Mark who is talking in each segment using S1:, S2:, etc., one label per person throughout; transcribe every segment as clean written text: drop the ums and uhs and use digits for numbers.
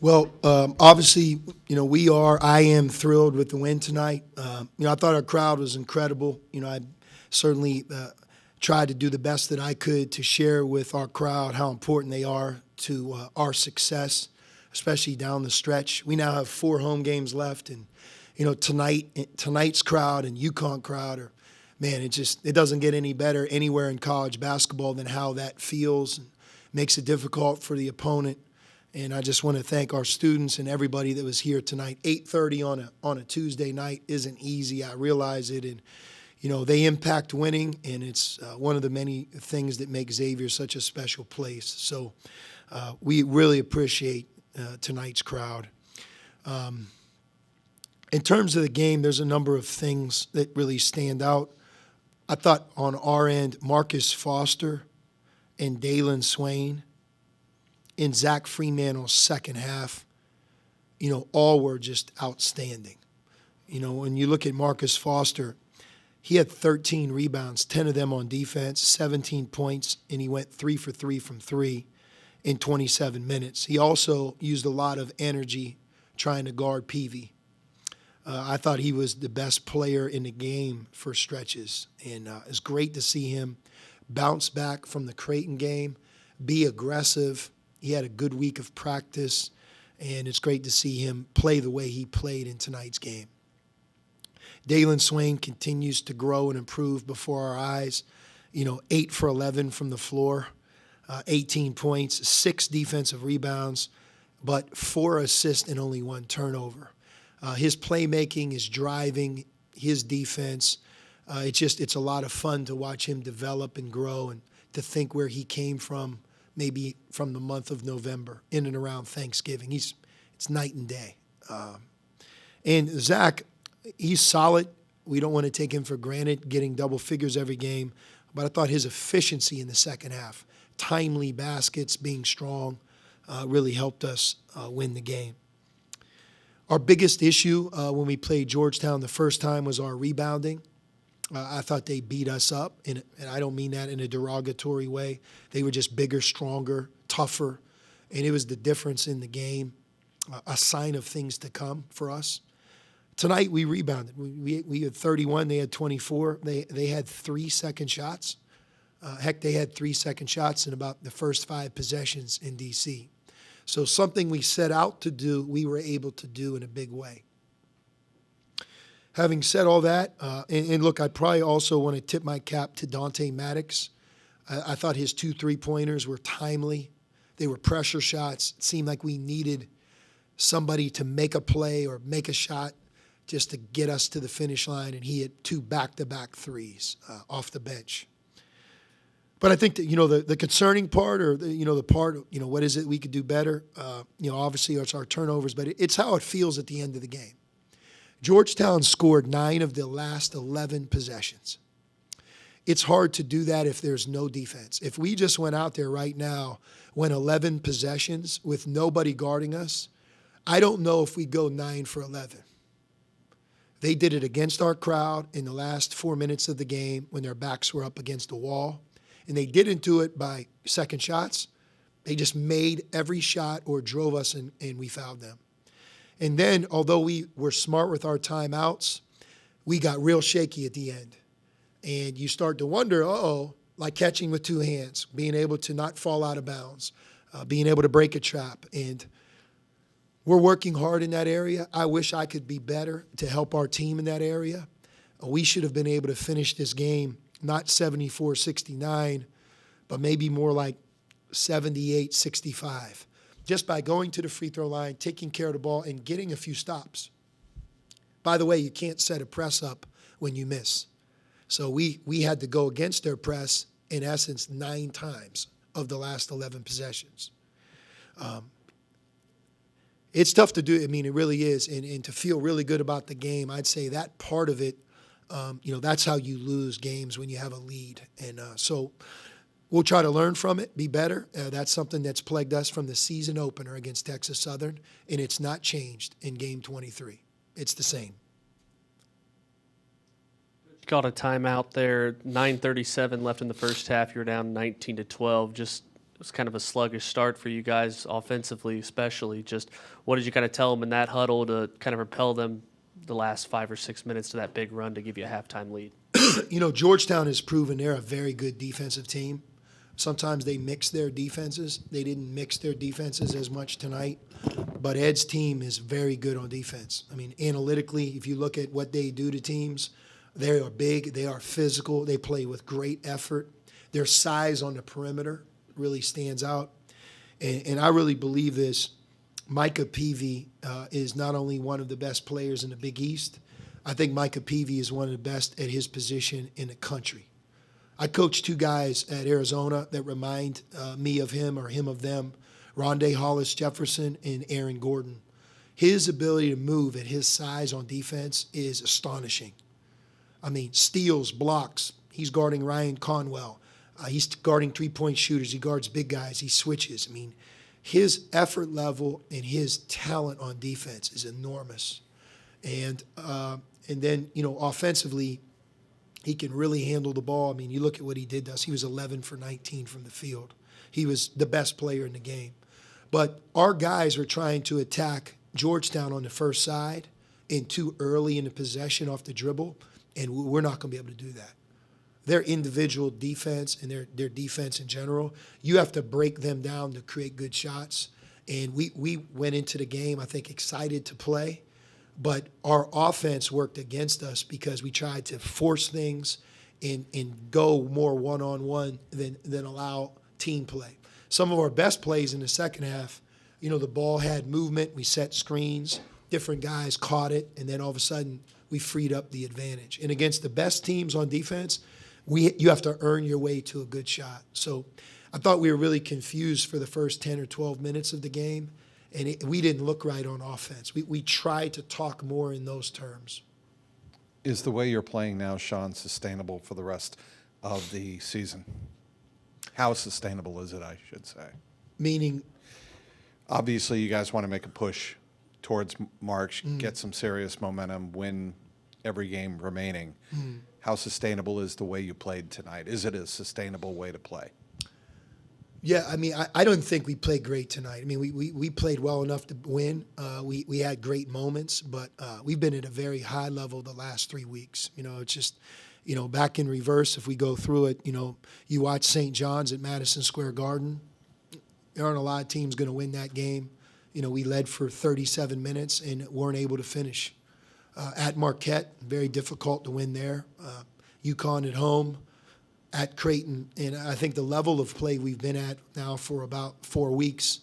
S1: Well, obviously, I am thrilled with the win tonight. I thought our crowd was incredible. I certainly tried to do the best that I could to share with our crowd how important they are to our success, especially down the stretch. We now have 4 home games left, and tonight's crowd and UConn crowd are, man, it doesn't get any better anywhere in college basketball than how that feels and makes it difficult for the opponent. And I just want to thank our students and everybody that was here tonight. 8:30 on a Tuesday night isn't easy. I realize it, and they impact winning, and it's one of the many things that make Xavier such a special place. So we really appreciate tonight's crowd. In terms of the game, there's a number of things that really stand out. I thought on our end, Marcus Foster and Dalen Swain in Zach Fremantle's second half, all were just outstanding. When you look at Marcus Foster, he had 13 rebounds, 10 of them on defense, 17 points, and he went 3 for 3 from 3 in 27 minutes. He also used a lot of energy trying to guard Peavy. I thought he was the best player in the game for stretches, and it's great to see him bounce back from the Creighton game, be aggressive. He had a good week of practice, and it's great to see him play the way he played in tonight's game. Dalen Swain continues to grow and improve before our eyes. 8 for 11 from the floor, 18 points, 6 defensive rebounds, but 4 assists and only 1 turnover. His playmaking, his driving, his defense, it's a lot of fun to watch him develop and grow and to think where he came from, maybe from the month of November, in and around Thanksgiving. It's night and day. And Zach, he's solid. We don't want to take him for granted, getting double figures every game. But I thought his efficiency in the second half, timely baskets, being strong, really helped us win the game. Our biggest issue when we played Georgetown the first time was our rebounding. I thought they beat us up, and I don't mean that in a derogatory way. They were just bigger, stronger, tougher, and it was the difference in the game, a sign of things to come for us. Tonight we rebounded. We had 31. They had 24. They had 3 second shots. They had 3 second shots in about the first 5 possessions in D.C. So something we set out to do, we were able to do in a big way. Having said all that, and look, I probably also want to tip my cap to Dante Maddox. I thought his 2 3-pointers were timely. They were pressure shots. It seemed like we needed somebody to make a play or make a shot just to get us to the finish line, and he had 2 back-to-back threes off the bench. But I think that, the concerning part, or the part, what is it we could do better? Obviously it's our turnovers, but it's how it feels at the end of the game. Georgetown scored 9 of the last 11 possessions. It's hard to do that if there's no defense. If we just went out there right now, went 11 possessions with nobody guarding us, I don't know if we'd go 9 for 11. They did it against our crowd in the last 4 minutes of the game when their backs were up against the wall. And they didn't do it by second shots. They just made every shot or drove us, and we fouled them. And then, although we were smart with our timeouts, we got real shaky at the end. And you start to wonder, like catching with 2 hands, being able to not fall out of bounds, being able to break a trap. And we're working hard in that area. I wish I could be better to help our team in that area. We should have been able to finish this game not 74-69, but maybe more like 78-65. Just by going to the free throw line, taking care of the ball, and getting a few stops. By the way, you can't set a press up when you miss. So we had to go against their press, in essence, 9 times of the last 11 possessions. It's tough to do. I mean, it really is. And to feel really good about the game, I'd say that part of it, that's how you lose games, when you have a lead. And so we'll try to learn from it, be better. That's something that's plagued us from the season opener against Texas Southern, and it's not changed in game 23. It's the same.
S2: You called a timeout there, 9:37 left in the first half. You're down 19-12. Just was kind of a sluggish start for you guys offensively, especially. Just what did you kind of tell them in that huddle to kind of propel them the last 5 or 6 minutes to that big run to give you a halftime lead?
S1: Georgetown has proven they're a very good defensive team. Sometimes they mix their defenses. They didn't mix their defenses as much tonight. But Ed's team is very good on defense. I mean, analytically, if you look at what they do to teams, they are big, they are physical, they play with great effort. Their size on the perimeter really stands out. And I really believe this. Micah Peavy is not only one of the best players in the Big East, I think Micah Peavy is one of the best at his position in the country. I coached two guys at Arizona that remind me of him or him of them, Rondé Hollis Jefferson and Aaron Gordon. His ability to move at his size on defense is astonishing. I mean, steals, blocks. He's guarding Ryan Conwell. He's guarding three-point shooters. He guards big guys. He switches. I mean, his effort level and his talent on defense is enormous. And then, offensively, he can really handle the ball. I mean, you look at what he did to us. He was 11 for 19 from the field. He was the best player in the game. But our guys are trying to attack Georgetown on the first side and too early in the possession off the dribble, and we're not going to be able to do that. Their individual defense and their defense in general, you have to break them down to create good shots. And we went into the game, I think, excited to play. But our offense worked against us because we tried to force things and go more one-on-one than allow team play. Some of our best plays in the second half, the ball had movement, we set screens, different guys caught it, and then all of a sudden we freed up the advantage. And against the best teams on defense, you have to earn your way to a good shot. So I thought we were really confused for the first 10 or 12 minutes of the game. And we didn't look right on offense. We tried to talk more in those terms.
S3: Is the way you're playing now, Sean, sustainable for the rest of the season? How sustainable is it, I should say?
S1: Meaning?
S3: Obviously, you guys want to make a push towards March, get some serious momentum, win every game remaining. How sustainable is the way you played tonight? Is it a sustainable way to play?
S1: Yeah, I mean, I don't think we played great tonight. I mean, we played well enough to win. We had great moments, but we've been at a very high level the last 3 weeks. It's just, back in reverse, if we go through it, you watch St. John's at Madison Square Garden. There aren't a lot of teams going to win that game. We led for 37 minutes and weren't able to finish. At Marquette, very difficult to win there. UConn at home. At Creighton, and I think the level of play we've been at now for about 4 weeks,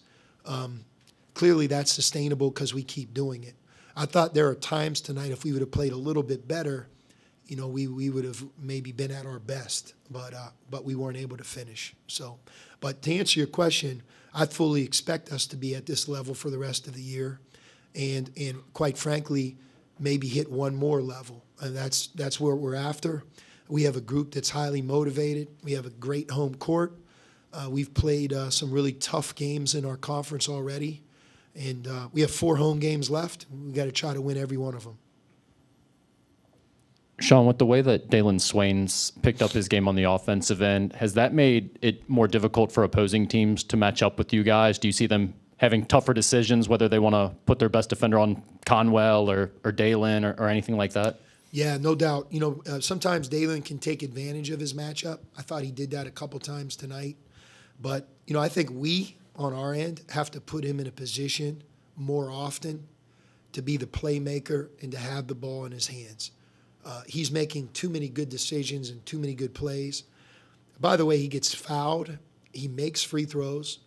S1: clearly that's sustainable because we keep doing it. I thought there are times tonight if we would have played a little bit better, we would have maybe been at our best, but we weren't able to finish. So, but to answer your question, I fully expect us to be at this level for the rest of the year, and quite frankly, maybe hit one more level, and that's where we're after. We have a group that's highly motivated. We have a great home court. We've played some really tough games in our conference already. And we have 4 home games left. We've got to try to win every one of them.
S4: Sean, with the way that Dalen Swain's picked up his game on the offensive end, has that made it more difficult for opposing teams to match up with you guys? Do you see them having tougher decisions, whether they want to put their best defender on Conwell or Dalen or anything like that?
S1: Yeah, no doubt. Sometimes Dalen can take advantage of his matchup. I thought he did that a couple times tonight. But, I think we, on our end, have to put him in a position more often to be the playmaker and to have the ball in his hands. He's making too many good decisions and too many good plays. By the way, he gets fouled. He makes free throws.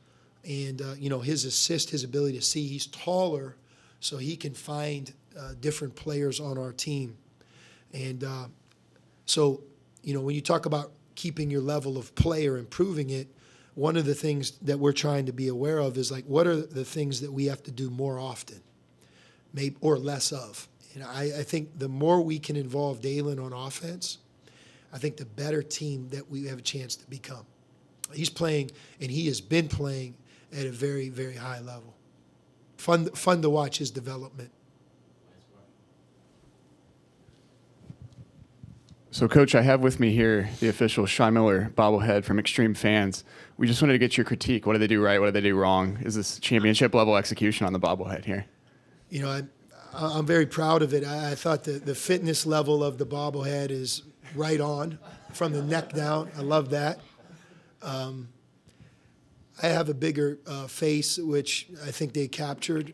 S1: And, his assist, his ability to see, he's taller, so he can find different players on our team. And so, when you talk about keeping your level of play or improving it, one of the things that we're trying to be aware of is like, what are the things that we have to do more often, maybe or less of? I think the more we can involve Dalen on offense, I think the better team that we have a chance to become. He's playing, and he has been playing at a very, very high level. Fun to watch his development.
S5: So, Coach, I have with me here the official Sean Miller bobblehead from Extreme Fans. We just wanted to get your critique. What did they do right? What did they do wrong? Is this championship level execution on the bobblehead here?
S1: You know, I'm very proud of it. I thought the fitness level of the bobblehead is right on from the neck down. I love that. I have a bigger face, which I think they captured.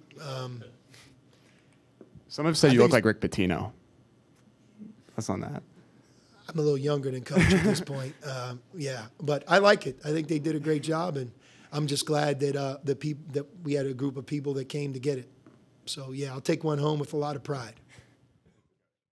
S5: Some have said
S1: I
S5: you look
S1: think-
S5: like Rick Pitino. That's on that.
S1: I'm a little younger than Coach at this point. Yeah, but I like it. I think they did a great job, and I'm just glad that that we had a group of people that came to get it. So yeah, I'll take one home with a lot of pride.